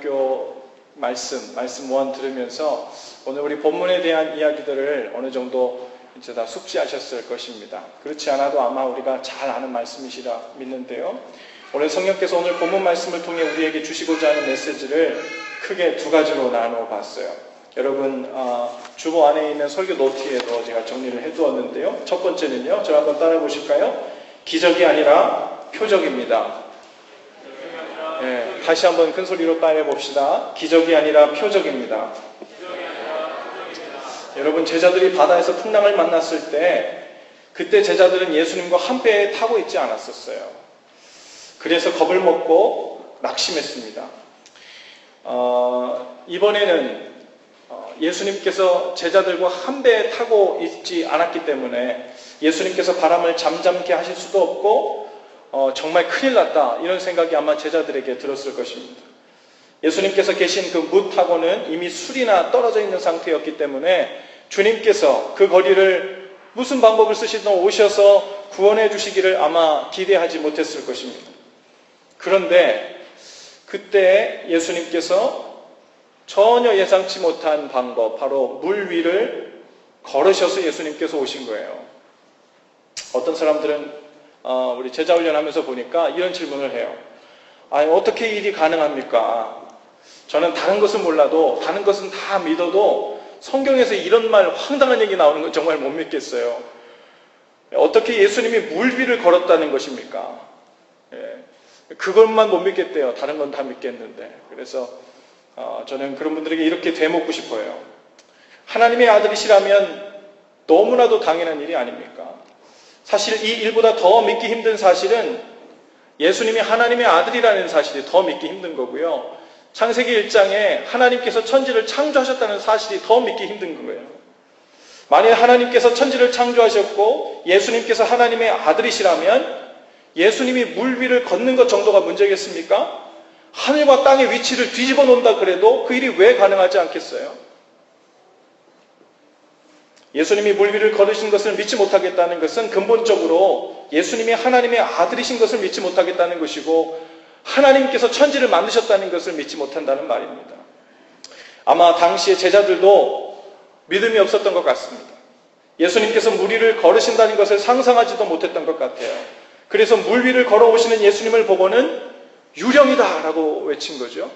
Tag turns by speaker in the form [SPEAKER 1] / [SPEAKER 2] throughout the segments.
[SPEAKER 1] 기독교 말씀 모험 들으면서 오늘 우리 본문에 대한 이야기들을 어느 정도 이제 다 숙지하셨을 것입니다. 그렇지 않아도 아마 우리가 잘 아는 말씀이시라 믿는데요. 오늘 성령께서 오늘 본문 말씀을 통해 우리에게 주시고자 하는 메시지를 크게 두 가지로 나누어 봤어요. 여러분 주보 안에 있는 설교 노트에도 제가 정리를 해두었는데요. 첫 번째는요. 저 한번 따라 보실까요? 기적이 아니라 표적입니다. 네, 다시 한번 큰 소리로 따라 봅시다. 기적이 아니라 표적입니다. 여러분 제자들이 바다에서 풍랑을 만났을 때 그때 제자들은 예수님과 한 배에 타고 있지 않았었어요. 그래서 겁을 먹고 낙심했습니다. 이번에는 예수님께서 제자들과 한 배에 타고 있지 않았기 때문에 예수님께서 바람을 잠잠케 하실 수도 없고 정말 큰일 났다 이런 생각이 아마 제자들에게 들었을 것입니다. 예수님께서 계신 그 뭇하고는 이미 술이나 떨어져 있는 상태였기 때문에 주님께서 그 거리를 무슨 방법을 쓰시든 오셔서 구원해 주시기를 아마 기대하지 못했을 것입니다. 그런데 그때 예수님께서 전혀 예상치 못한 방법, 바로 물 위를 걸으셔서 예수님께서 오신 거예요. 어떤 사람들은 우리 제자훈련하면서 보니까 이런 질문을 해요. 아니 어떻게 일이 가능합니까? 저는 다른 것은 몰라도 다른 것은 다 믿어도 성경에서 이런 말 황당한 얘기 나오는 건 정말 못 믿겠어요. 어떻게 예수님이 물 위를 걸었다는 것입니까? 그것만 못 믿겠대요. 다른 건 다 믿겠는데. 그래서 저는 그런 분들에게 이렇게 되묻고 싶어요. 하나님의 아들이시라면 너무나도 당연한 일이 아닙니까? 사실 이 일보다 더 믿기 힘든 사실은 예수님이 하나님의 아들이라는 사실이 더 믿기 힘든 거고요. 창세기 1장에 하나님께서 천지를 창조하셨다는 사실이 더 믿기 힘든 거예요. 만일 하나님께서 천지를 창조하셨고 예수님께서 하나님의 아들이시라면 예수님이 물 위를 걷는 것 정도가 문제겠습니까? 하늘과 땅의 위치를 뒤집어 놓는다 그래도 그 일이 왜 가능하지 않겠어요? 예수님이 물 위를 걸으신 것을 믿지 못하겠다는 것은 근본적으로 예수님이 하나님의 아들이신 것을 믿지 못하겠다는 것이고 하나님께서 천지를 만드셨다는 것을 믿지 못한다는 말입니다. 아마 당시의 제자들도 믿음이 없었던 것 같습니다. 예수님께서 물 위를 걸으신다는 것을 상상하지도 못했던 것 같아요. 그래서 물 위를 걸어오시는 예수님을 보고는 유령이다 라고 외친 거죠.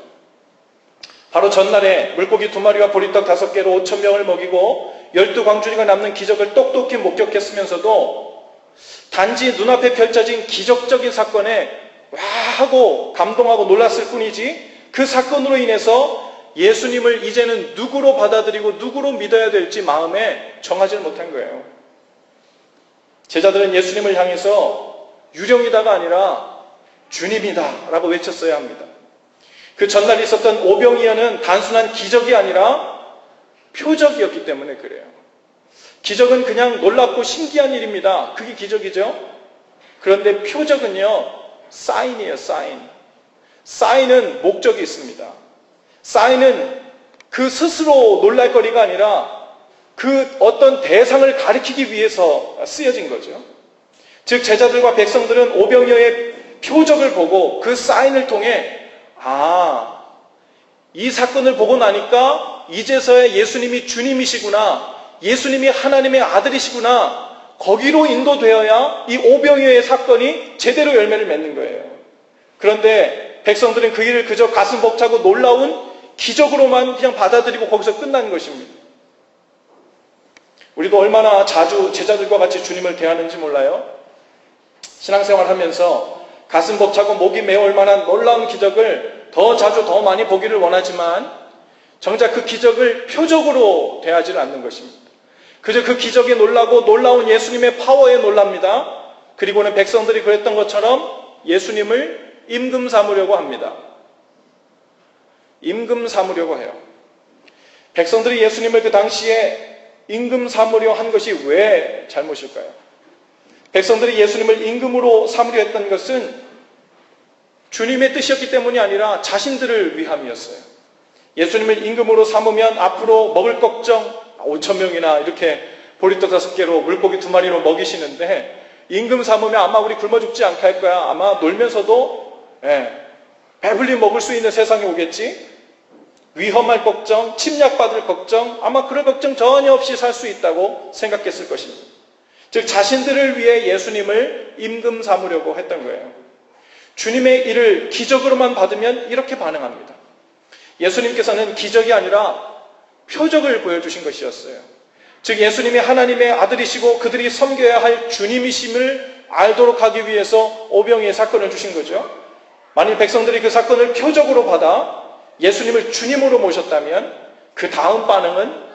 [SPEAKER 1] 바로 전날에 물고기 2마리와 보리떡 5개로 5,000명을 먹이고 12광주리가 남는 기적을 똑똑히 목격했으면서도 단지 눈앞에 펼쳐진 기적적인 사건에 와 하고 감동하고 놀랐을 뿐이지 그 사건으로 인해서 예수님을 이제는 누구로 받아들이고 누구로 믿어야 될지 마음에 정하지 못한 거예요. 제자들은 예수님을 향해서 유령이다가 아니라 주님이다 라고 외쳤어야 합니다. 그 전날 있었던 오병이어는 단순한 기적이 아니라 표적이었기 때문에 그래요. 기적은 그냥 놀랍고 신기한 일입니다. 그게 기적이죠. 그런데 표적은요, 사인이에요, 사인. 사인은 목적이 있습니다. 사인은 그 스스로 놀랄 거리가 아니라 그 어떤 대상을 가리키기 위해서 쓰여진 거죠. 즉 제자들과 백성들은 오병이어의 표적을 보고 그 사인을 통해 이 사건을 보고 나니까 이제서야 예수님이 주님이시구나, 예수님이 하나님의 아들이시구나, 거기로 인도되어야 이 오병이어의 사건이 제대로 열매를 맺는 거예요. 그런데 백성들은 그 일을 그저 가슴 벅차고 놀라운 기적으로만 그냥 받아들이고 거기서 끝난 것입니다. 우리도 얼마나 자주 제자들과 같이 주님을 대하는지 몰라요? 신앙생활 하면서 가슴 벅차고 목이 메올 만한 놀라운 기적을 더 자주 더 많이 보기를 원하지만 정작 그 기적을 표적으로 대하지는 않는 것입니다. 그저 그 기적에 놀라고 놀라운 예수님의 파워에 놀랍니다. 그리고는 백성들이 그랬던 것처럼 예수님을 임금 삼으려고 합니다. 임금 삼으려고 해요. 백성들이 예수님을 그 당시에 임금 삼으려 한 것이 왜 잘못일까요? 백성들이 예수님을 임금으로 삼으려 했던 것은 주님의 뜻이었기 때문이 아니라 자신들을 위함이었어요. 예수님을 임금으로 삼으면 앞으로 먹을 걱정 5,000명이나 이렇게 보리떡 5개로 물고기 2마리로 먹이시는데 임금 삼으면 아마 우리 굶어 죽지 않게 할 거야. 아마 놀면서도 배불리 먹을 수 있는 세상이 오겠지. 위험할 걱정, 침략받을 걱정, 아마 그런 걱정 전혀 없이 살 수 있다고 생각했을 것입니다. 즉 자신들을 위해 예수님을 임금 삼으려고 했던 거예요. 주님의 일을 기적으로만 받으면 이렇게 반응합니다. 예수님께서는 기적이 아니라 표적을 보여주신 것이었어요. 즉 예수님이 하나님의 아들이시고 그들이 섬겨야 할 주님이심을 알도록 하기 위해서 오병이의 사건을 주신 거죠. 만일 백성들이 그 사건을 표적으로 받아 예수님을 주님으로 모셨다면 그 다음 반응은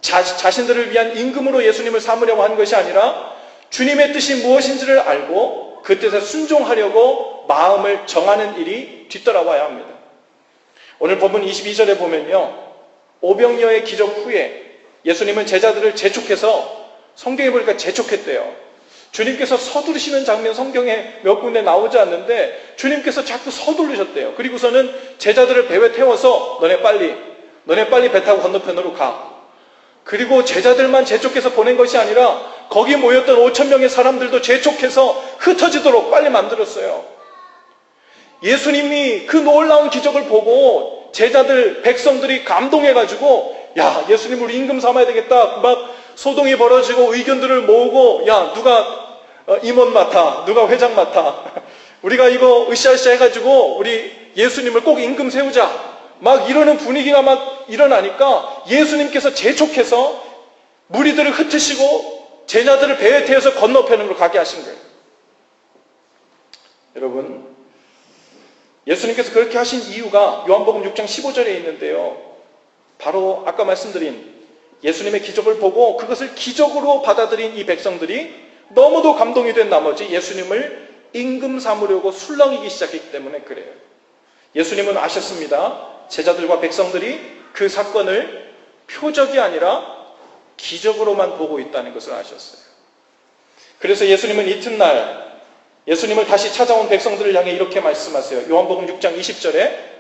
[SPEAKER 1] 자신들을 위한 임금으로 예수님을 삼으려고 하는 것이 아니라 주님의 뜻이 무엇인지를 알고 그 뜻에 순종하려고 마음을 정하는 일이 뒤따라와야 합니다. 오늘 본문 22절에 보면요, 오병이어의 기적 후에 예수님은 제자들을 재촉해서, 성경에 보니까 재촉했대요. 주님께서 서두르시는 장면 성경에 몇 군데 나오지 않는데 주님께서 자꾸 서두르셨대요. 그리고서는 제자들을 배에 태워서 너네 빨리 배 타고 건너편으로 가. 그리고 제자들만 재촉해서 보낸 것이 아니라 거기 모였던 5,000명의 사람들도 재촉해서 흩어지도록 빨리 만들었어요. 예수님이 그 놀라운 기적을 보고 제자들, 백성들이 감동해가지고 야, 예수님 우리 임금 삼아야 되겠다. 막 소동이 벌어지고 의견들을 모으고 야, 누가 임원 맡아, 누가 회장 맡아. 우리가 이거 으쌰으쌰 해가지고 우리 예수님을 꼭 임금 세우자. 막 이러는 분위기가 막 일어나니까 예수님께서 재촉해서 무리들을 흩으시고 제자들을 배에 태워서 건너편으로 가게 하신 거예요. 여러분, 예수님께서 그렇게 하신 이유가 요한복음 6장 15절에 있는데요. 바로 아까 말씀드린 예수님의 기적을 보고 그것을 기적으로 받아들인 이 백성들이 너무도 감동이 된 나머지 예수님을 임금 삼으려고 술렁이기 시작했기 때문에 그래요. 예수님은 아셨습니다. 제자들과 백성들이 그 사건을 표적이 아니라 기적으로만 보고 있다는 것을 아셨어요. 그래서 예수님은 이튿날 예수님을 다시 찾아온 백성들을 향해 이렇게 말씀하세요. 요한복음 6장 20절에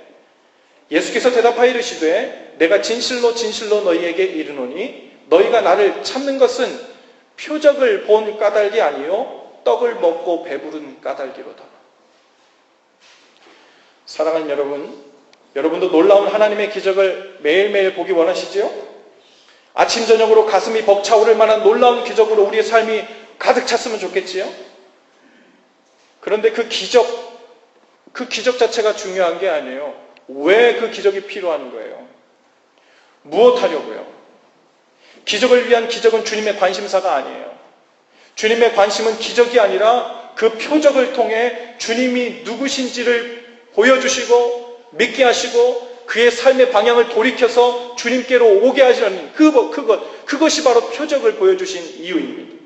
[SPEAKER 1] 예수께서 대답하여 이르시되 내가 진실로 진실로 너희에게 이르노니 너희가 나를 찾는 것은 표적을 본 까닭이 아니요 떡을 먹고 배부른 까닭이로다. 사랑하는 여러분, 여러분도 놀라운 하나님의 기적을 매일매일 보기 원하시지요? 아침 저녁으로 가슴이 벅차오를 만한 놀라운 기적으로 우리의 삶이 가득 찼으면 좋겠지요? 그런데 그 기적 자체가 중요한 게 아니에요. 왜 그 기적이 필요한 거예요? 무엇 하려고요? 기적을 위한 기적은 주님의 관심사가 아니에요. 주님의 관심은 기적이 아니라 그 표적을 통해 주님이 누구신지를 보여주시고 믿게 하시고 그의 삶의 방향을 돌이켜서 주님께로 오게 하시는 그것이 바로 표적을 보여주신 이유입니다.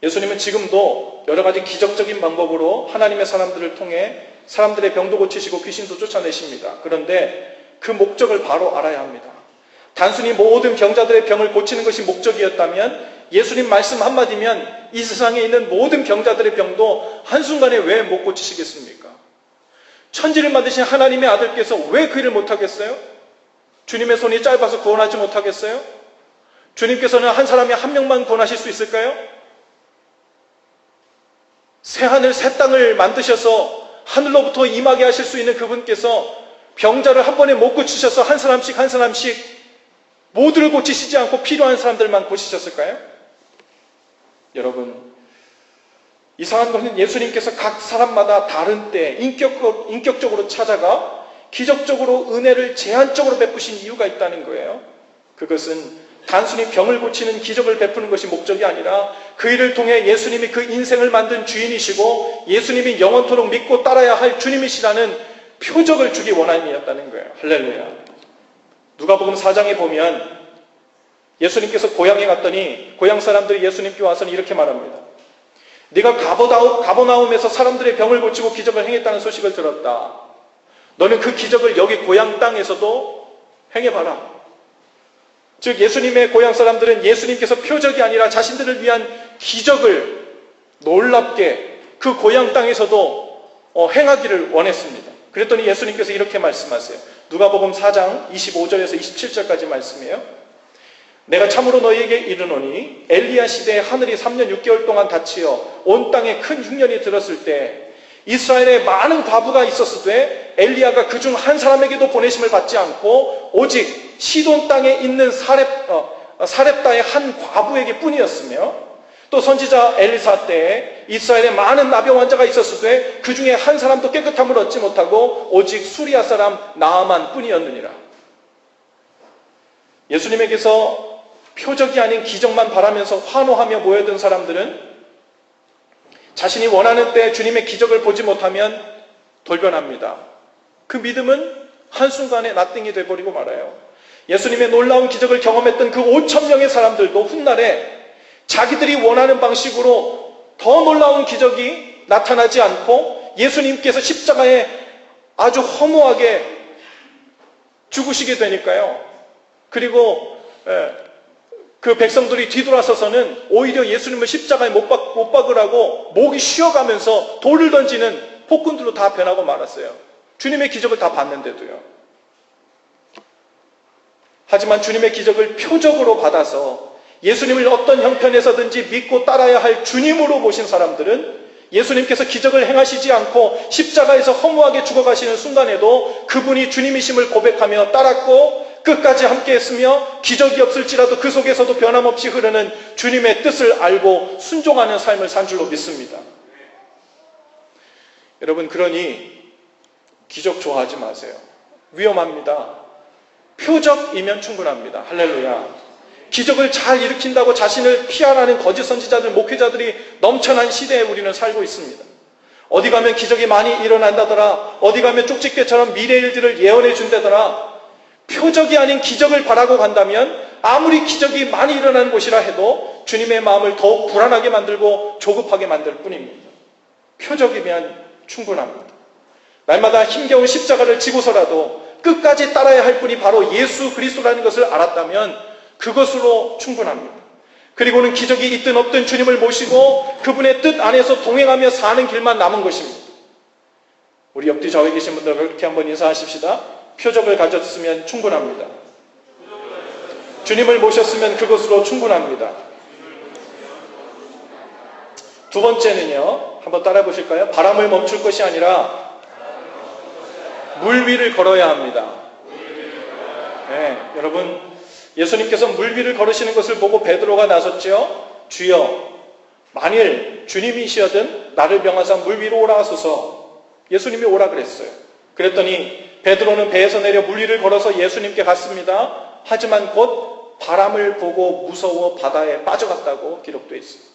[SPEAKER 1] 예수님은 지금도 여러 가지 기적적인 방법으로 하나님의 사람들을 통해 사람들의 병도 고치시고 귀신도 쫓아내십니다. 그런데 그 목적을 바로 알아야 합니다. 단순히 모든 병자들의 병을 고치는 것이 목적이었다면 예수님 말씀 한마디면 이 세상에 있는 모든 병자들의 병도 한순간에 왜 못 고치시겠습니까? 천지를 만드신 하나님의 아들께서 왜 그 일을 못하겠어요? 주님의 손이 짧아서 구원하지 못하겠어요? 주님께서는 한 사람이 한 명만 구원하실 수 있을까요? 새하늘 새 땅을 만드셔서 하늘로부터 임하게 하실 수 있는 그분께서 병자를 한 번에 못 고치셔서 한 사람씩 모두를 고치시지 않고 필요한 사람들만 고치셨을까요? 여러분, 이상한 것은 예수님께서 각 사람마다 다른 때 인격적으로 찾아가 기적적으로 은혜를 제한적으로 베푸신 이유가 있다는 거예요. 그것은 단순히 병을 고치는 기적을 베푸는 것이 목적이 아니라 그 일을 통해 예수님이 그 인생을 만든 주인이시고 예수님이 영원토록 믿고 따라야 할 주님이시라는 표적을 주기 원함이었다는 거예요. 할렐루야. 누가복음 4장에 보면 예수님께서 고향에 갔더니 고향 사람들이 예수님께 와서는 이렇게 말합니다. 네가 가버나움에서 사람들의 병을 고치고 기적을 행했다는 소식을 들었다. 너는 그 기적을 여기 고향 땅에서도 행해봐라. 즉 예수님의 고향 사람들은 예수님께서 표적이 아니라 자신들을 위한 기적을 놀랍게 그 고향 땅에서도 행하기를 원했습니다. 그랬더니 예수님께서 이렇게 말씀하세요. 누가복음 4장 25절에서 27절까지 말씀이에요. 내가 참으로 너희에게 이르노니 엘리야 시대에 하늘이 3년 6개월 동안 닫히어 온 땅에 큰 흉년이 들었을 때 이스라엘에 많은 과부가 있었으되 엘리야가 그중 한 사람에게도 보내심을 받지 않고 오직 시돈 땅에 있는 사렙다의 한 과부에게 뿐이었으며, 또 선지자 엘리사 때에 이스라엘에 많은 나병 환자가 있었으되 그 중에 한 사람도 깨끗함을 얻지 못하고 오직 수리아 사람 나아만 뿐이었느니라. 예수님에게서 표적이 아닌 기적만 바라면서 환호하며 모여든 사람들은 자신이 원하는 때 주님의 기적을 보지 못하면 돌변합니다. 그 믿음은 한순간에 나띵이 돼버리고 말아요. 예수님의 놀라운 기적을 경험했던 그 5,000명의 사람들도 훗날에 자기들이 원하는 방식으로 더 놀라운 기적이 나타나지 않고 예수님께서 십자가에 아주 허무하게 죽으시게 되니까요. 그리고 그 백성들이 뒤돌아서서는 오히려 예수님을 십자가에 못 박으라고 목이 쉬어가면서 돌을 던지는 폭군들로 다 변하고 말았어요. 주님의 기적을 다 봤는데도요. 하지만 주님의 기적을 표적으로 받아서 예수님을 어떤 형편에서든지 믿고 따라야 할 주님으로 보신 사람들은 예수님께서 기적을 행하시지 않고 십자가에서 허무하게 죽어가시는 순간에도 그분이 주님이심을 고백하며 따랐고 끝까지 함께했으며 기적이 없을지라도 그 속에서도 변함없이 흐르는 주님의 뜻을 알고 순종하는 삶을 산 줄로 믿습니다. 여러분, 그러니 기적 좋아하지 마세요. 위험합니다. 표적이면 충분합니다. 할렐루야. 기적을 잘 일으킨다고 자신을 피하라는 거짓 선지자들, 목회자들이 넘쳐난 시대에 우리는 살고 있습니다. 어디 가면 기적이 많이 일어난다더라, 어디 가면 쪽집게처럼 미래 일들을 예언해 준다더라. 표적이 아닌 기적을 바라고 간다면 아무리 기적이 많이 일어나는 곳이라 해도 주님의 마음을 더욱 불안하게 만들고 조급하게 만들 뿐입니다. 표적이면 충분합니다. 날마다 힘겨운 십자가를 지고서라도 끝까지 따라야 할 분이 바로 예수 그리스도라는 것을 알았다면 그것으로 충분합니다. 그리고는 기적이 있든 없든 주님을 모시고 그분의 뜻 안에서 동행하며 사는 길만 남은 것입니다. 우리 옆뒤 좌우에 계신 분들 그렇게 한번 인사하십시다. 표적을 가졌으면 충분합니다. 주님을 모셨으면 그것으로 충분합니다. 두 번째는요, 한번 따라해 보실까요? 바람을 멈출 것이 아니라 물 위를 걸어야 합니다. 네, 여러분, 예수님께서 물 위를 걸으시는 것을 보고 베드로가 나섰죠. 주여, 만일 주님이시여든 나를 명하사 물 위로 오라 하소서. 예수님이 오라 그랬어요. 그랬더니 베드로는 배에서 내려 물 위를 걸어서 예수님께 갔습니다. 하지만 곧 바람을 보고 무서워 바다에 빠져갔다고 기록되어 있습니다.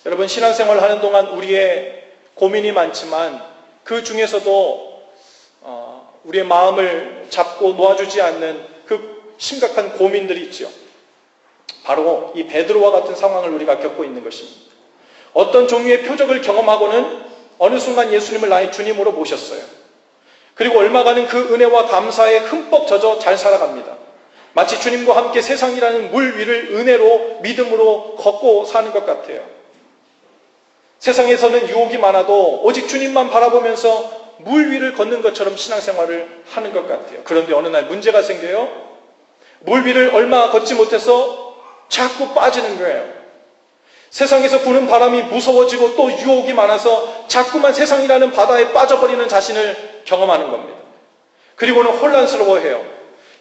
[SPEAKER 1] 여러분, 신앙생활을 하는 동안 우리의 고민이 많지만 그 중에서도 우리의 마음을 잡고 놓아주지 않는 그 심각한 고민들이 있죠. 바로 이 베드로와 같은 상황을 우리가 겪고 있는 것입니다. 어떤 종류의 표적을 경험하고는 어느 순간 예수님을 나의 주님으로 모셨어요. 그리고 얼마간은 그 은혜와 감사에 흠뻑 젖어 잘 살아갑니다. 마치 주님과 함께 세상이라는 물 위를 은혜로 믿음으로 걷고 사는 것 같아요. 세상에서는 유혹이 많아도 오직 주님만 바라보면서 물 위를 걷는 것처럼 신앙생활을 하는 것 같아요. 그런데 어느 날 문제가 생겨요. 물 위를 얼마 걷지 못해서 자꾸 빠지는 거예요. 세상에서 부는 바람이 무서워지고 또 유혹이 많아서 자꾸만 세상이라는 바다에 빠져버리는 자신을 경험하는 겁니다. 그리고는 혼란스러워해요.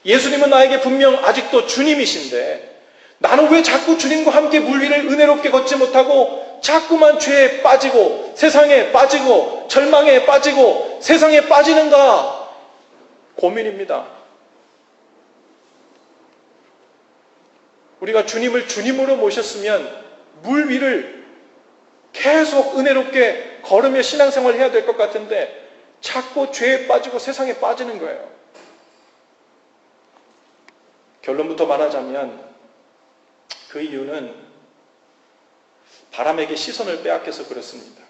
[SPEAKER 1] 예수님은 나에게 분명 아직도 주님이신데 나는 왜 자꾸 주님과 함께 물 위를 은혜롭게 걷지 못하고 자꾸만 죄에 빠지고 세상에 빠지고 절망에 빠지고 세상에 빠지는가 고민입니다. 우리가 주님을 주님으로 모셨으면 물 위를 계속 은혜롭게 걸으며 신앙생활을 해야 될 것 같은데 자꾸 죄에 빠지고 세상에 빠지는 거예요. 결론부터 말하자면 그 이유는 바람에게 시선을 빼앗겨서 그렇습니다.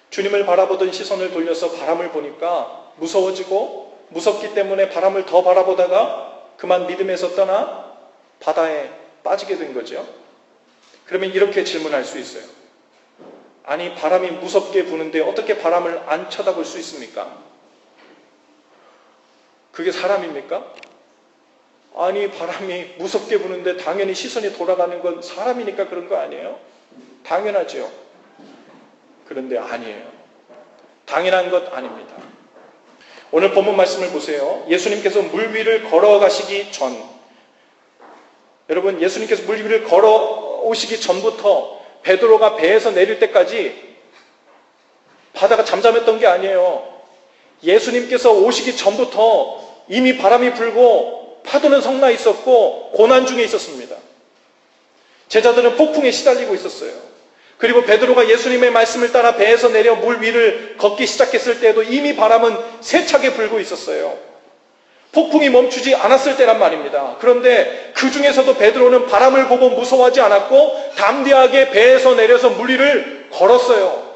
[SPEAKER 1] 주님을 바라보던 시선을 돌려서 바람을 보니까 무서워지고 무섭기 때문에 바람을 더 바라보다가 그만 믿음에서 떠나 바다에 빠지게 된 거죠. 그러면 이렇게 질문할 수 있어요. 아니, 바람이 무섭게 부는데 어떻게 바람을 안 쳐다볼 수 있습니까? 그게 사람입니까? 아니, 바람이 무섭게 부는데 당연히 시선이 돌아가는 건 사람이니까 그런 거 아니에요? 당연하죠. 그런데 아니에요. 당연한 것 아닙니다. 오늘 본문 말씀을 보세요. 예수님께서 물 위를 걸어가시기 전, 여러분 예수님께서 물 위를 걸어오시기 전부터 베드로가 배에서 내릴 때까지 바다가 잠잠했던 게 아니에요. 예수님께서 오시기 전부터 이미 바람이 불고 파도는 성나 있었고 고난 중에 있었습니다. 제자들은 폭풍에 시달리고 있었어요. 그리고 베드로가 예수님의 말씀을 따라 배에서 내려 물 위를 걷기 시작했을 때에도 이미 바람은 세차게 불고 있었어요. 폭풍이 멈추지 않았을 때란 말입니다. 그런데 그 중에서도 베드로는 바람을 보고 무서워하지 않았고 담대하게 배에서 내려서 물 위를 걸었어요.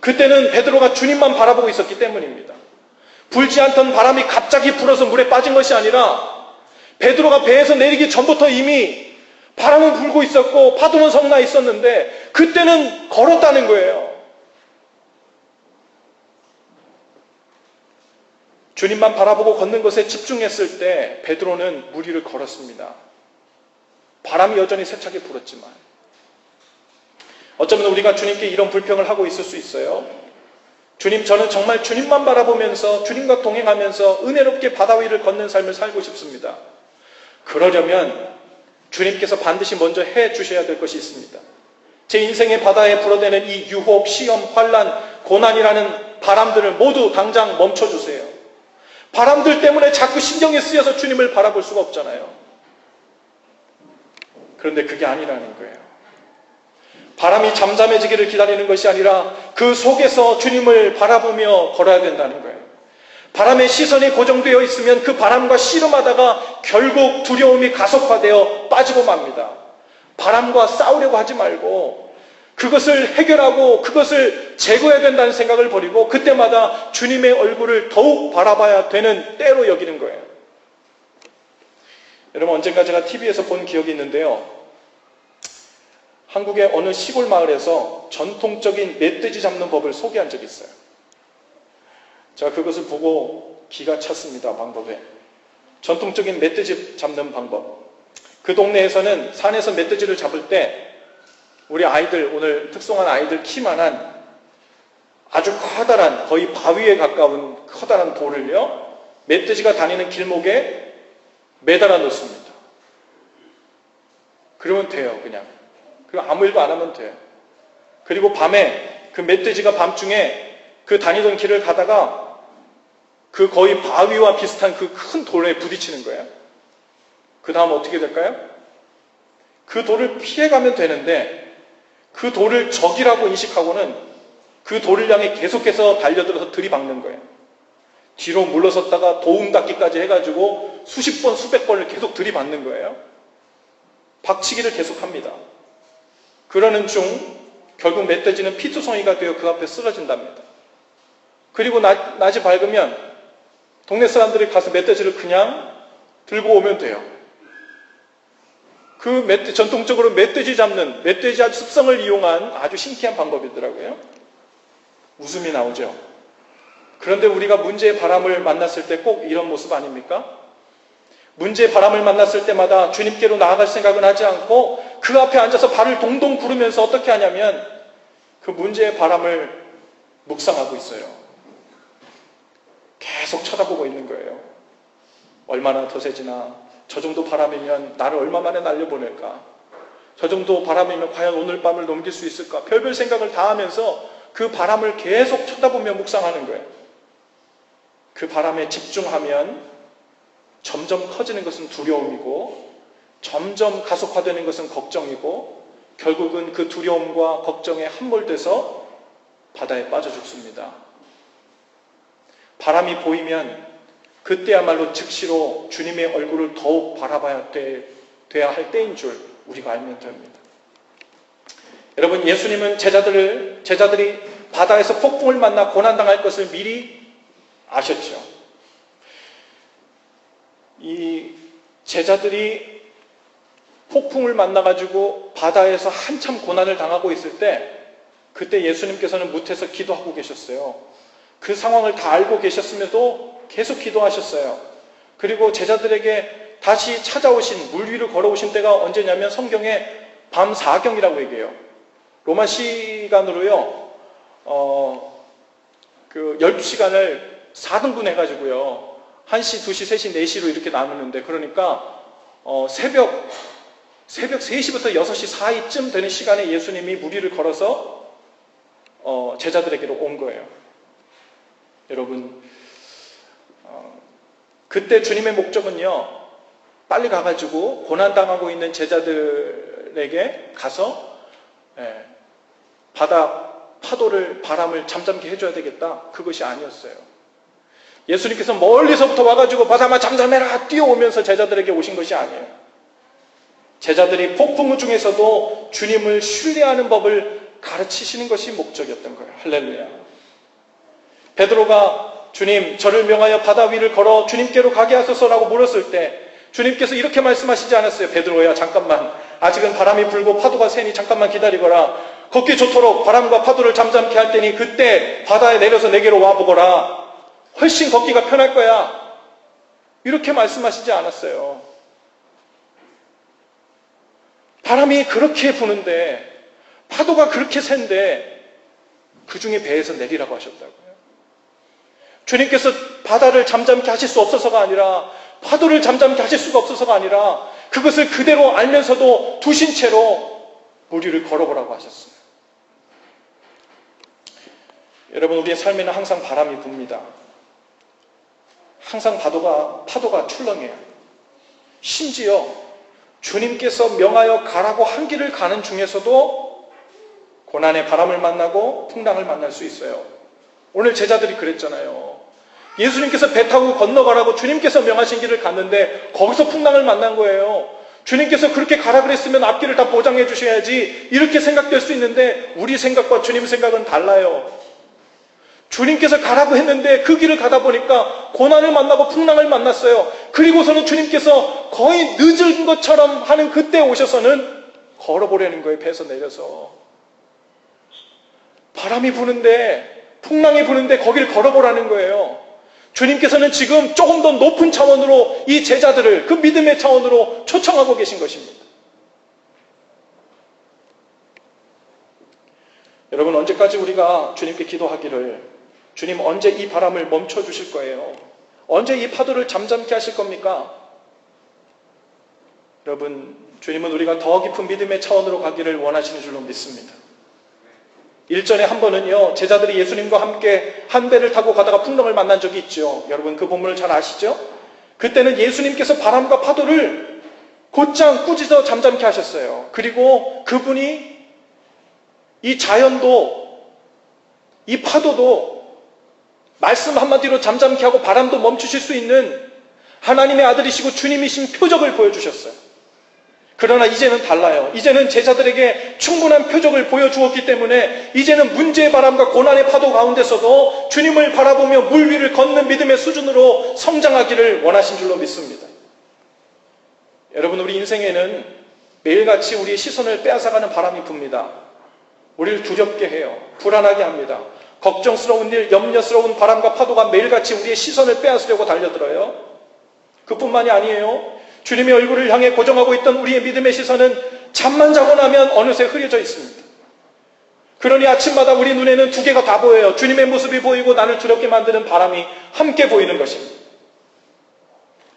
[SPEAKER 1] 그때는 베드로가 주님만 바라보고 있었기 때문입니다. 불지 않던 바람이 갑자기 불어서 물에 빠진 것이 아니라 베드로가 배에서 내리기 전부터 이미 바람은 불고 있었고 파도는 성나 있었는데 그때는 걸었다는 거예요. 주님만 바라보고 걷는 것에 집중했을 때 베드로는 물 위를 걸었습니다. 바람이 여전히 세차게 불었지만 어쩌면 우리가 주님께 이런 불평을 하고 있을 수 있어요. 주님, 저는 정말 주님만 바라보면서 주님과 동행하면서 은혜롭게 바다 위를 걷는 삶을 살고 싶습니다. 그러려면 주님께서 반드시 먼저 해 주셔야 될 것이 있습니다. 제 인생의 바다에 불어대는 이 유혹, 시험, 환난, 고난이라는 바람들을 모두 당장 멈춰주세요. 바람들 때문에 자꾸 신경이 쓰여서 주님을 바라볼 수가 없잖아요. 그런데 그게 아니라는 거예요. 바람이 잠잠해지기를 기다리는 것이 아니라 그 속에서 주님을 바라보며 걸어야 된다는 거예요. 바람의 시선이 고정되어 있으면 그 바람과 씨름하다가 결국 두려움이 가속화되어 빠지고 맙니다. 바람과 싸우려고 하지 말고 그것을 해결하고 그것을 제거해야 된다는 생각을 버리고 그때마다 주님의 얼굴을 더욱 바라봐야 되는 때로 여기는 거예요. 여러분, 언젠가 제가 TV에서 본 기억이 있는데요. 한국의 어느 시골 마을에서 전통적인 멧돼지 잡는 법을 소개한 적이 있어요. 제가 그것을 보고 기가 찼습니다. 방법에. 전통적인 멧돼지 잡는 방법. 그 동네에서는 산에서 멧돼지를 잡을 때 우리 아이들, 오늘 특송한 아이들 키만한 아주 커다란, 거의 바위에 가까운 커다란 돌을요, 멧돼지가 다니는 길목에 매달아 놓습니다. 그러면 돼요, 그냥. 그리고 아무 일도 안 하면 돼요. 그리고 밤에 그 멧돼지가 밤중에 그 다니던 길을 가다가 그 거의 바위와 비슷한 그 큰 돌에 부딪히는 거예요. 그 다음 어떻게 될까요? 그 돌을 피해가면 되는데 그 돌을 적이라고 인식하고는 그 돌을 향해 계속해서 달려들어서 들이박는 거예요. 뒤로 물러섰다가 도움 닫기까지 해가지고 수십 번, 수백 번을 계속 들이박는 거예요. 박치기를 계속합니다. 그러는 중 결국 멧돼지는 피투성이가 되어 그 앞에 쓰러진답니다. 그리고 낮이 밝으면 동네 사람들이 가서 멧돼지를 그냥 들고 오면 돼요. 전통적으로 멧돼지 잡는, 멧돼지의 습성을 이용한 아주 신기한 방법이더라고요. 웃음이 나오죠. 그런데 우리가 문제의 바람을 만났을 때 꼭 이런 모습 아닙니까? 문제의 바람을 만났을 때마다 주님께로 나아갈 생각은 하지 않고 그 앞에 앉아서 발을 동동 구르면서 어떻게 하냐면 그 문제의 바람을 묵상하고 있어요. 계속 쳐다보고 있는 거예요. 얼마나 더 세지나, 저 정도 바람이면 나를 얼마 만에 날려보낼까, 저 정도 바람이면 과연 오늘 밤을 넘길 수 있을까, 별별 생각을 다 하면서 그 바람을 계속 쳐다보며 묵상하는 거예요. 그 바람에 집중하면 점점 커지는 것은 두려움이고 점점 가속화되는 것은 걱정이고 결국은 그 두려움과 걱정에 함몰돼서 바다에 빠져 죽습니다. 바람이 보이면 그때야말로 즉시로 주님의 얼굴을 더욱 바라봐야 돼야 할 때인 줄 우리가 알면 됩니다. 여러분, 예수님은 제자들이 바다에서 폭풍을 만나 고난당할 것을 미리 아셨죠. 이 제자들이 폭풍을 만나가지고 바다에서 한참 고난을 당하고 있을 때 그때 예수님께서는 무태서 기도하고 계셨어요. 그 상황을 다 알고 계셨음에도 계속 기도하셨어요. 그리고 제자들에게 다시 찾아오신, 물 위로 걸어오신 때가 언제냐면 성경에 밤 4경이라고 얘기해요. 로마 시간으로요, 그 12시간을 4등분 해가지고요. 1시, 2시, 3시, 4시로 이렇게 나누는데, 그러니까 새벽 3시부터 6시 사이쯤 되는 시간에 예수님이 무리를 걸어서 제자들에게로 온 거예요. 여러분, 그때 주님의 목적은요, 빨리 가가지고 고난당하고 있는 제자들에게 가서 바람을 잠잠케 해줘야 되겠다, 그것이 아니었어요. 예수님께서 멀리서부터 와가지고 바다만 잠잠해라 뛰어오면서 제자들에게 오신 것이 아니에요. 제자들이 폭풍우 중에서도 주님을 신뢰하는 법을 가르치시는 것이 목적이었던 거예요. 할렐루야. 베드로가 주님, 저를 명하여 바다 위를 걸어 주님께로 가게 하소서라고 물었을 때 주님께서 이렇게 말씀하시지 않았어요. 베드로야, 잠깐만, 아직은 바람이 불고 파도가 세니 잠깐만 기다리거라. 걷기 좋도록 바람과 파도를 잠잠케 할 테니 그때 바다에 내려서 내게로 와보거라. 훨씬 걷기가 편할 거야. 이렇게 말씀하시지 않았어요. 바람이 그렇게 부는데, 파도가 그렇게 센데 그 중에 배에서 내리라고 하셨다고요. 주님께서 바다를 잠잠케 하실 수 없어서가 아니라, 파도를 잠잠케 하실 수가 없어서가 아니라, 그것을 그대로 알면서도 두신 채로 무리를 걸어보라고 하셨어요. 여러분, 우리의 삶에는 항상 바람이 붑니다. 항상 파도가 출렁해요. 심지어 주님께서 명하여 가라고 한 길을 가는 중에서도 고난의 바람을 만나고 풍랑을 만날 수 있어요. 오늘 제자들이 그랬잖아요. 예수님께서 배 타고 건너가라고 주님께서 명하신 길을 갔는데 거기서 풍랑을 만난 거예요. 주님께서 그렇게 가라 그랬으면 앞길을 다 보장해 주셔야지, 이렇게 생각될 수 있는데 우리 생각과 주님 생각은 달라요. 주님께서 가라고 했는데 그 길을 가다 보니까 고난을 만나고 풍랑을 만났어요. 그리고서는 주님께서 거의 늦은 것처럼 하는 그때 오셔서는 걸어보려는 거예요. 배에서 내려서. 바람이 부는데, 풍랑이 부는데 거기를 걸어보라는 거예요. 주님께서는 지금 조금 더 높은 차원으로 이 제자들을 그 믿음의 차원으로 초청하고 계신 것입니다. 여러분, 언제까지 우리가 주님께 기도하기를, 주님 언제 이 바람을 멈춰 주실 거예요? 언제 이 파도를 잠잠케 하실 겁니까? 여러분, 주님은 우리가 더 깊은 믿음의 차원으로 가기를 원하시는 줄로 믿습니다. 일전에 한 번은요, 제자들이 예수님과 함께 한 배를 타고 가다가 풍랑을 만난 적이 있죠. 여러분, 그 본문을 잘 아시죠? 그때는 예수님께서 바람과 파도를 곧장 꾸짖어 잠잠케 하셨어요. 그리고 그분이 이 자연도, 이 파도도 말씀 한마디로 잠잠케 하고 바람도 멈추실 수 있는 하나님의 아들이시고 주님이신 표적을 보여주셨어요. 그러나 이제는 달라요. 이제는 제자들에게 충분한 표적을 보여주었기 때문에 이제는 문제의 바람과 고난의 파도 가운데서도 주님을 바라보며 물 위를 걷는 믿음의 수준으로 성장하기를 원하신 줄로 믿습니다. 여러분, 우리 인생에는 매일같이 우리의 시선을 빼앗아가는 바람이 붑니다. 우리를 두렵게 해요. 불안하게 합니다. 걱정스러운 일, 염려스러운 바람과 파도가 매일같이 우리의 시선을 빼앗으려고 달려들어요. 그뿐만이 아니에요. 주님의 얼굴을 향해 고정하고 있던 우리의 믿음의 시선은 잠만 자고 나면 어느새 흐려져 있습니다. 그러니 아침마다 우리 눈에는 두 개가 다 보여요. 주님의 모습이 보이고 나를 두렵게 만드는 바람이 함께 보이는 것입니다.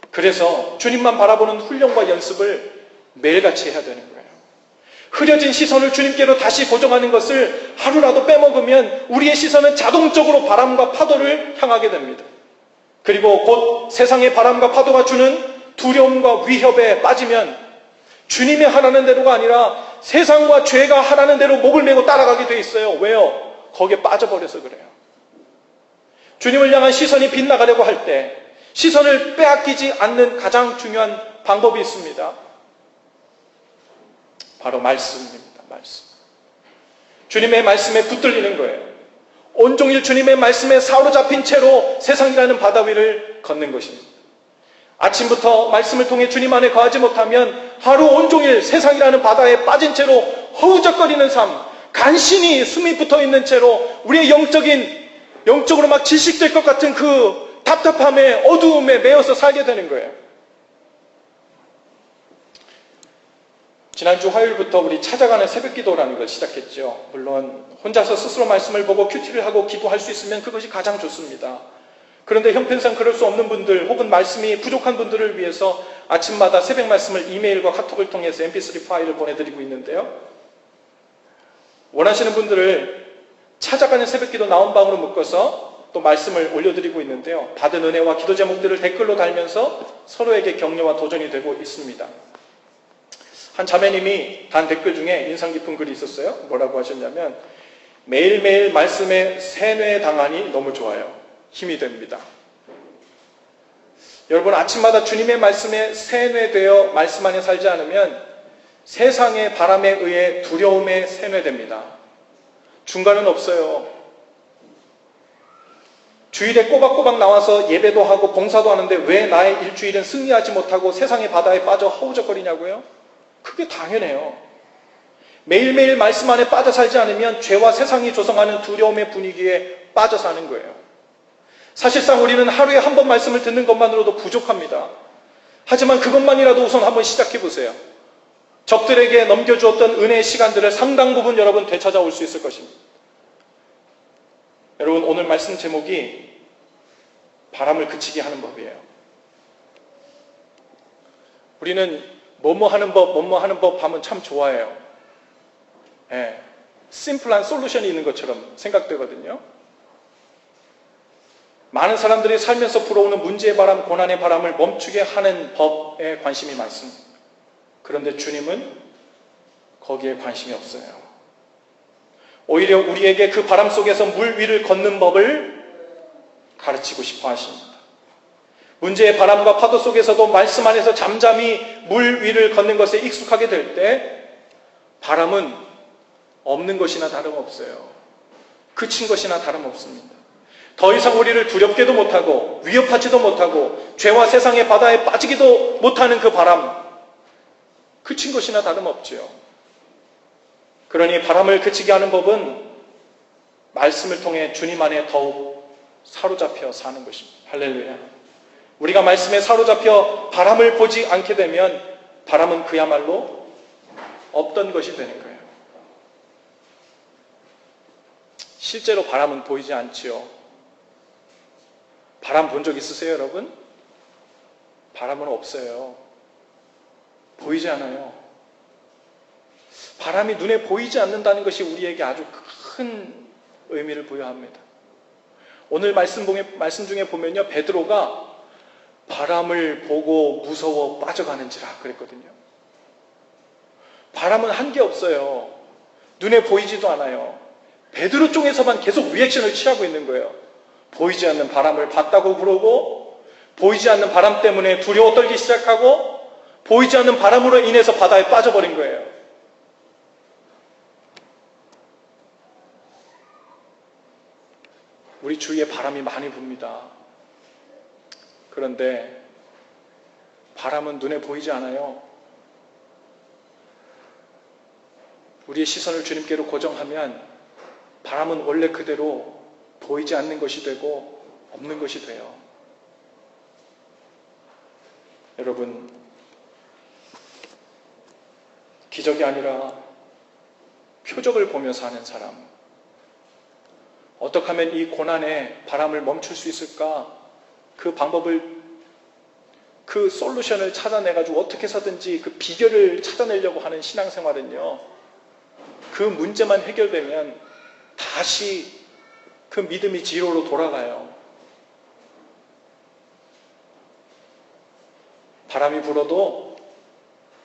[SPEAKER 1] 그래서 주님만 바라보는 훈련과 연습을 매일같이 해야 되는 거예요. 흐려진 시선을 주님께로 다시 고정하는 것을 하루라도 빼먹으면 우리의 시선은 자동적으로 바람과 파도를 향하게 됩니다. 그리고 곧 세상의 바람과 파도가 주는 두려움과 위협에 빠지면 주님이 하라는 대로가 아니라 세상과 죄가 하라는 대로 목을 메고 따라가게 돼 있어요. 왜요? 거기에 빠져버려서 그래요. 주님을 향한 시선이 빗나가려고 할 때 시선을 빼앗기지 않는 가장 중요한 방법이 있습니다. 바로 말씀입니다. 말씀. 주님의 말씀에 붙들리는 거예요. 온종일 주님의 말씀에 사로잡힌 채로 세상이라는 바다 위를 걷는 것입니다. 아침부터 말씀을 통해 주님 안에 거하지 못하면 하루 온종일 세상이라는 바다에 빠진 채로 허우적거리는 삶, 간신히 숨이 붙어있는 채로 우리의 영적으로 막 질식될 것 같은 그 답답함에 어두움에 매여서 살게 되는 거예요. 지난주 화요일부터 우리 찾아가는 새벽 기도라는 걸 시작했죠. 물론 혼자서 스스로 말씀을 보고 큐티를 하고 기도할 수 있으면 그것이 가장 좋습니다. 그런데 형편상 그럴 수 없는 분들 혹은 말씀이 부족한 분들을 위해서 아침마다 새벽 말씀을 이메일과 카톡을 통해서 mp3 파일을 보내드리고 있는데요. 원하시는 분들을 찾아가는 새벽 기도 나온방으로 묶어서 또 말씀을 올려드리고 있는데요. 받은 은혜와 기도 제목들을 댓글로 달면서 서로에게 격려와 도전이 되고 있습니다. 한 자매님이 단 댓글 중에 인상 깊은 글이 있었어요. 뭐라고 하셨냐면 매일매일 말씀에 세뇌당하니 너무 좋아요. 힘이 됩니다. 여러분 아침마다 주님의 말씀에 세뇌되어 말씀 안에 살지 않으면 세상의 바람에 의해 두려움에 세뇌됩니다. 중간은 없어요. 주일에 꼬박꼬박 나와서 예배도 하고 봉사도 하는데 왜 나의 일주일은 승리하지 못하고 세상의 바다에 빠져 허우적거리냐고요? 그게 당연해요. 매일매일 말씀 안에 빠져 살지 않으면 죄와 세상이 조성하는 두려움의 분위기에 빠져 사는 거예요. 사실상 우리는 하루에 한 번 말씀을 듣는 것만으로도 부족합니다. 하지만 그것만이라도 우선 한번 시작해 보세요. 적들에게 넘겨주었던 은혜의 시간들을 상당 부분 여러분 되찾아올 수 있을 것입니다. 여러분 오늘 말씀 제목이 바람을 그치게 하는 법이에요. 우리는 뭐뭐 하는 법 하면 참 좋아해요. 심플한 솔루션이 있는 것처럼 생각되거든요. 많은 사람들이 살면서 불어오는 문제의 바람, 고난의 바람을 멈추게 하는 법에 관심이 많습니다. 그런데 주님은 거기에 관심이 없어요. 오히려 우리에게 그 바람 속에서 물 위를 걷는 법을 가르치고 싶어 하십니다. 문제의 바람과 파도 속에서도 말씀 안에서 잠잠히 물 위를 걷는 것에 익숙하게 될 때 바람은 없는 것이나 다름없어요. 그친 것이나 다름없습니다. 더 이상 우리를 두렵게도 못하고 위협하지도 못하고 죄와 세상의 바다에 빠지기도 못하는 그 바람, 그친 것이나 다름없지요. 그러니 바람을 그치게 하는 법은 말씀을 통해 주님 안에 더욱 사로잡혀 사는 것입니다. 할렐루야. 우리가 말씀에 사로잡혀 바람을 보지 않게 되면 바람은 그야말로 없던 것이 되는 거예요. 실제로 바람은 보이지 않지요. 바람 본 적 있으세요, 여러분? 바람은 없어요. 보이지 않아요. 바람이 눈에 보이지 않는다는 것이 우리에게 아주 큰 의미를 부여합니다. 오늘 말씀 중에 보면요, 베드로가 바람을 보고 무서워 빠져가는지라 그랬거든요. 바람은 한 게 없어요. 눈에 보이지도 않아요. 베드로 쪽에서만 계속 리액션을 취하고 있는 거예요. 보이지 않는 바람을 봤다고 그러고, 보이지 않는 바람 때문에 두려워 떨기 시작하고, 보이지 않는 바람으로 인해서 바다에 빠져버린 거예요. 우리 주위에 바람이 많이 붑니다. 그런데 바람은 눈에 보이지 않아요. 우리의 시선을 주님께로 고정하면 바람은 원래 그대로 보이지 않는 것이 되고 없는 것이 돼요. 여러분, 기적이 아니라 표적을 보며 사는 사람, 어떻게 하면 이 고난의 바람을 멈출 수 있을까? 그 방법을, 그 솔루션을 찾아내가지고 어떻게 해서든지 그 비결을 찾아내려고 하는 신앙생활은요, 그 문제만 해결되면 다시 그 믿음이 지로로 돌아가요. 바람이 불어도,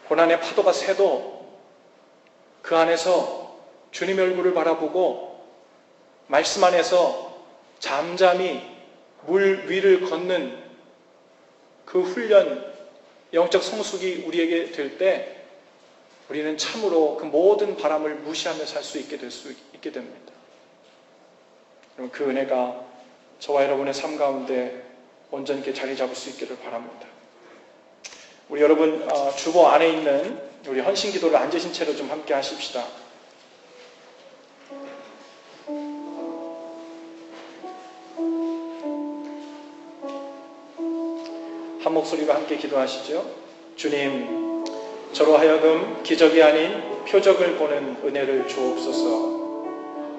[SPEAKER 1] 고난의 파도가 새도 그 안에서 주님의 얼굴을 바라보고 말씀 안에서 잠잠히 물 위를 걷는 그 훈련, 영적 성숙이 우리에게 될 때 우리는 참으로 그 모든 바람을 무시하며 살 수 있게 됩니다. 그럼 그 은혜가 저와 여러분의 삶 가운데 온전히 자리 잡을 수 있기를 바랍니다. 우리 여러분 주보 안에 있는 우리 헌신 기도를 앉으신 채로 좀 함께 하십시다. 한 목소리로 함께 기도하시죠. 주님, 저로 하여금 기적이 아닌 표적을 보는 은혜를 주옵소서.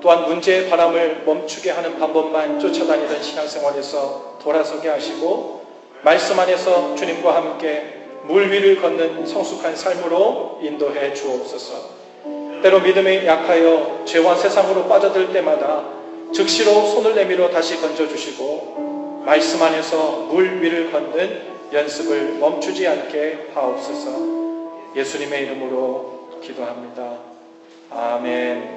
[SPEAKER 1] 또한 문제의 바람을 멈추게 하는 방법만 쫓아다니던 신앙생활에서 돌아서게 하시고 말씀 안에서 주님과 함께 물 위를 걷는 성숙한 삶으로 인도해 주옵소서. 때로 믿음이 약하여 죄와 세상으로 빠져들 때마다 즉시로 손을 내밀어 다시 건져주시고 말씀 안에서 물 위를 걷는 연습을 멈추지 않게 하옵소서. 예수님의 이름으로 기도합니다. 아멘.